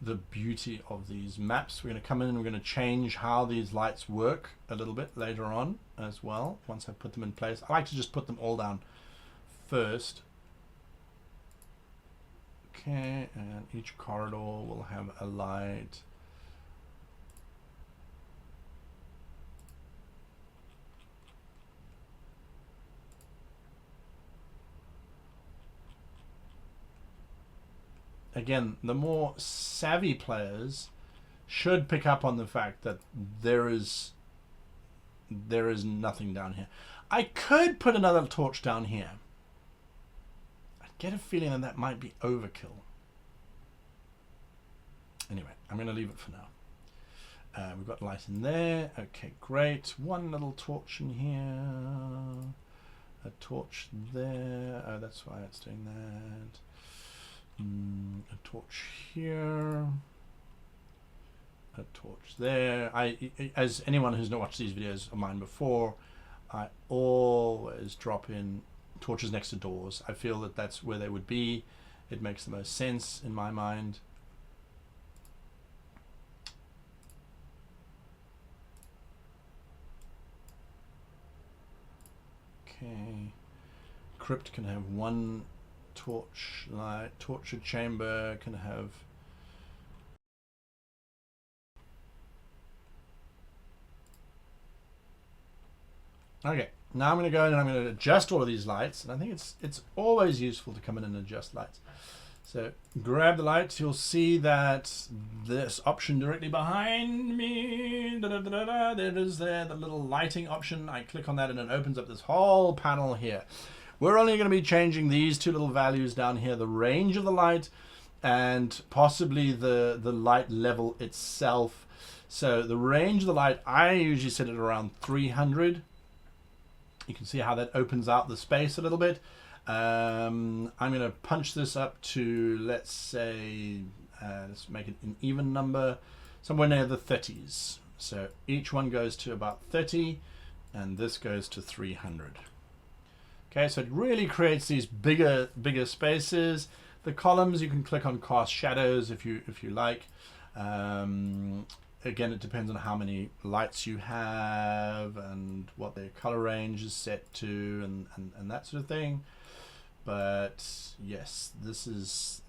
the beauty of these maps. We're going to come in and we're going to change how these lights work a little bit later on as well, once I put them in place. I like to just put them all down first. Okay, and each corridor will have a light. Again, the more savvy players should pick up on the fact that there is nothing down here. I could put another torch down here. I get a feeling that that might be overkill. Anyway, I'm going to leave it for now. We've got light in there. Okay, great. One little torch in here. A torch there. Oh, that's why it's doing that. A torch here, a torch there. As anyone who's not watched these videos of mine before, I always drop in torches next to doors. I feel that that's where they would be. It makes the most sense in my mind. Okay, crypt can have one torch light. Torture chamber can have okay. Now I'm going to go in and I'm going to adjust all of these lights, and I think it's always useful to come in and adjust lights. So grab the lights. You'll see that this option directly behind me, there it is there, the little lighting option. I click on that and it opens up this whole panel here. We're only going to be changing these two little values down here, the range of the light and possibly the light level itself. So the range of the light, I usually set it around 300. You can see how that opens out the space a little bit. I'm going to punch this up to, let's say, let's make it an even number, somewhere near the 30s. So each one goes to about 30 and this goes to 300. Okay, so it really creates these bigger spaces. The columns, you can click on cast shadows if you like. Again, it depends on how many lights you have and what their color range is set to and that sort of thing. But yes, this is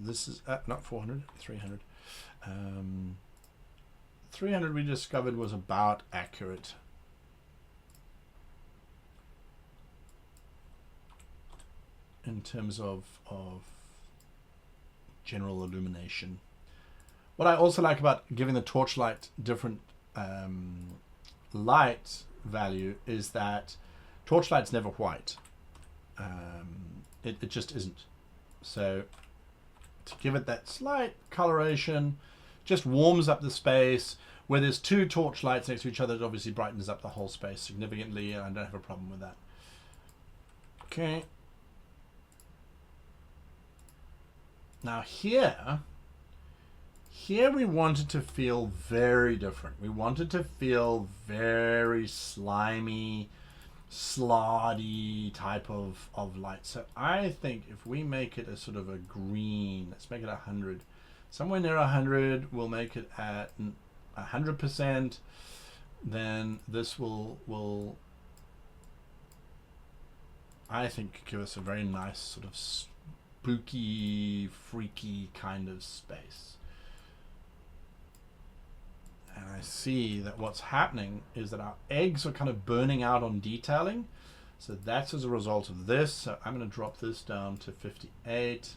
not 400, 300. 300 we discovered was about accurate. In terms of general illumination. What I also like about giving the torchlight different light value is that torchlight's never white. It just isn't. So to give it that slight coloration, just warms up the space. Where there's two torchlights next to each other, it obviously brightens up the whole space significantly, and I don't have a problem with that. Okay. Now here we wanted to feel very different. We wanted to feel very slimy, slaadi type of light. So I think if we make it a sort of a green, let's make it 100. Somewhere near 100, we'll make it at 100%. Then this will I think give us a very nice sort of spooky, freaky kind of space. And I see that what's happening is that our eggs are kind of burning out on detailing. So that's as a result of this. So I'm going to drop this down to 58.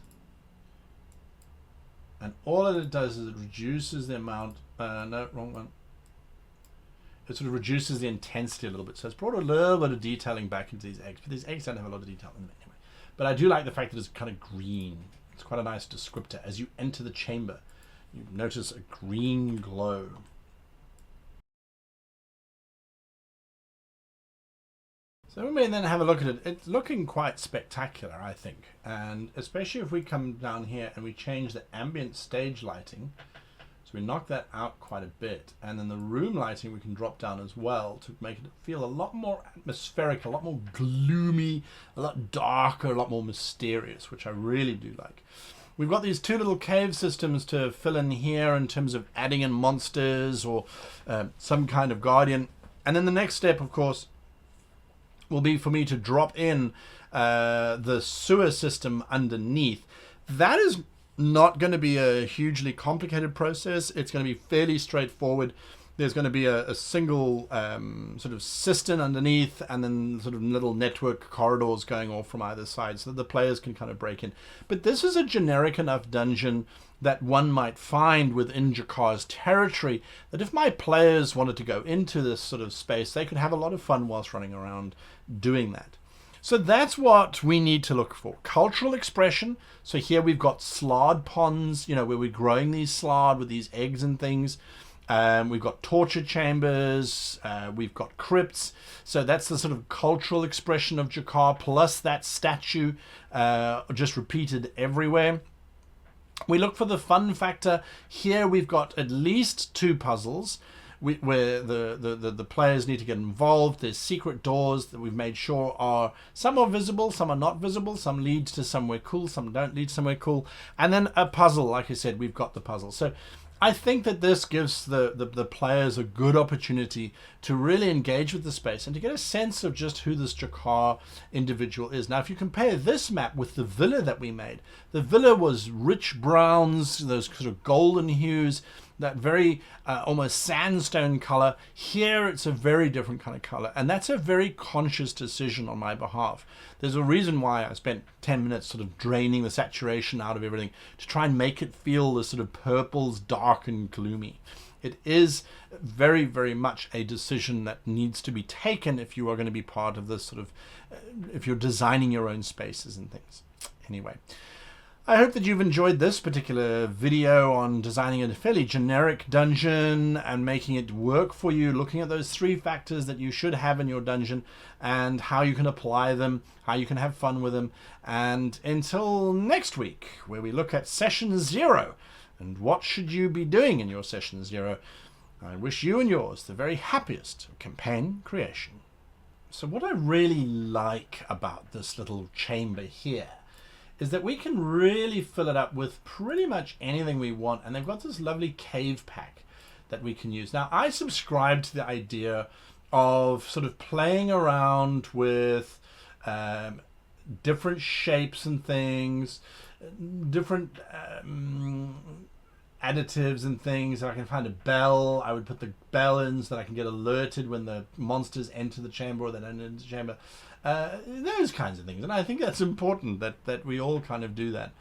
And all that it does is it reduces the amount, no, wrong one. It sort of reduces the intensity a little bit. So it's brought a little bit of detailing back into these eggs, but these eggs don't have a lot of detail in them anyway. But I do like the fact that it's kind of green. It's quite a nice descriptor. As you enter the chamber, you notice a green glow. So we may then have a look at it. It's looking quite spectacular, I think. And especially if we come down here and we change the ambient stage lighting. So we knock that out quite a bit. And then the room lighting we can drop down as well to make it feel a lot more atmospheric, a lot more gloomy, a lot darker, a lot more mysterious, which I really do like. We've got these two little cave systems to fill in here in terms of adding in monsters or some kind of guardian. And then the next step, of course, will be for me to drop in the sewer system underneath. That is not going to be a hugely complicated process. It's going to be fairly straightforward. There's going to be a single sort of cistern underneath, and then sort of little network corridors going off from either side so that the players can kind of break in. But this is a generic enough dungeon that one might find within Jakar's territory, that if my players wanted to go into this sort of space, they could have a lot of fun whilst running around doing that. So that's what we need to look for. Cultural expression. So here we've got slard ponds, you know, where we're growing these slard with these eggs and things. We've got torture chambers. We've got crypts. So that's the sort of cultural expression of Jakar, plus that statue just repeated everywhere. We look for the fun factor. Here we've got at least 2 puzzles where the players need to get involved. There's secret doors that we've made sure are, some are visible, some are not visible, some lead to somewhere cool, some don't lead somewhere cool. And then a puzzle, like I said, we've got the puzzle. So I think that this gives the players a good opportunity to really engage with the space and to get a sense of just who this Jakar individual is. Now, if you compare this map with the villa that we made, the villa was rich browns, those sort of golden hues, that very almost sandstone color. Here it's a very different kind of color, and that's a very conscious decision on my behalf. There's a reason why I spent 10 minutes sort of draining the saturation out of everything to try and make it feel the sort of purples, dark and gloomy. It is very, very much a decision that needs to be taken if you are going to be part of this sort of, if you're designing your own spaces and things. Anyway, I hope that you've enjoyed this particular video on designing a fairly generic dungeon and making it work for you, looking at those 3 factors that you should have in your dungeon and how you can apply them, how you can have fun with them. And until next week, where we look at session 0 and what should you be doing in your session 0, I wish you and yours the very happiest of campaign creation. So what I really like about this little chamber here is that we can really fill it up with pretty much anything we want. And they've got this lovely cave pack that we can use. Now, I subscribe to the idea of sort of playing around with different shapes and things, different additives and things. If I can find a bell, I would put the bell in so that I can get alerted when the monsters enter the chamber or they don't enter the chamber. Those kinds of things. And I think that's important that we all kind of do that,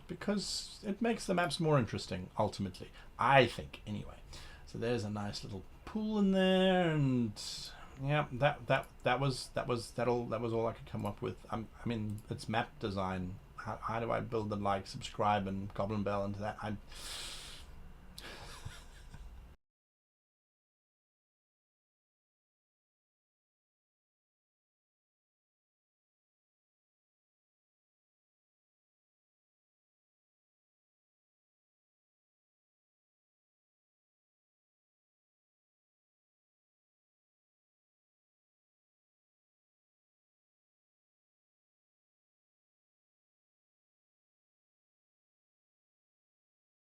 because it makes the maps more interesting, ultimately, I think, anyway. So there's a nice little pool in there, and yeah, that was all I could come up with. I mean, it's map design. How do I build the like, subscribe, and Goblin Bell into that?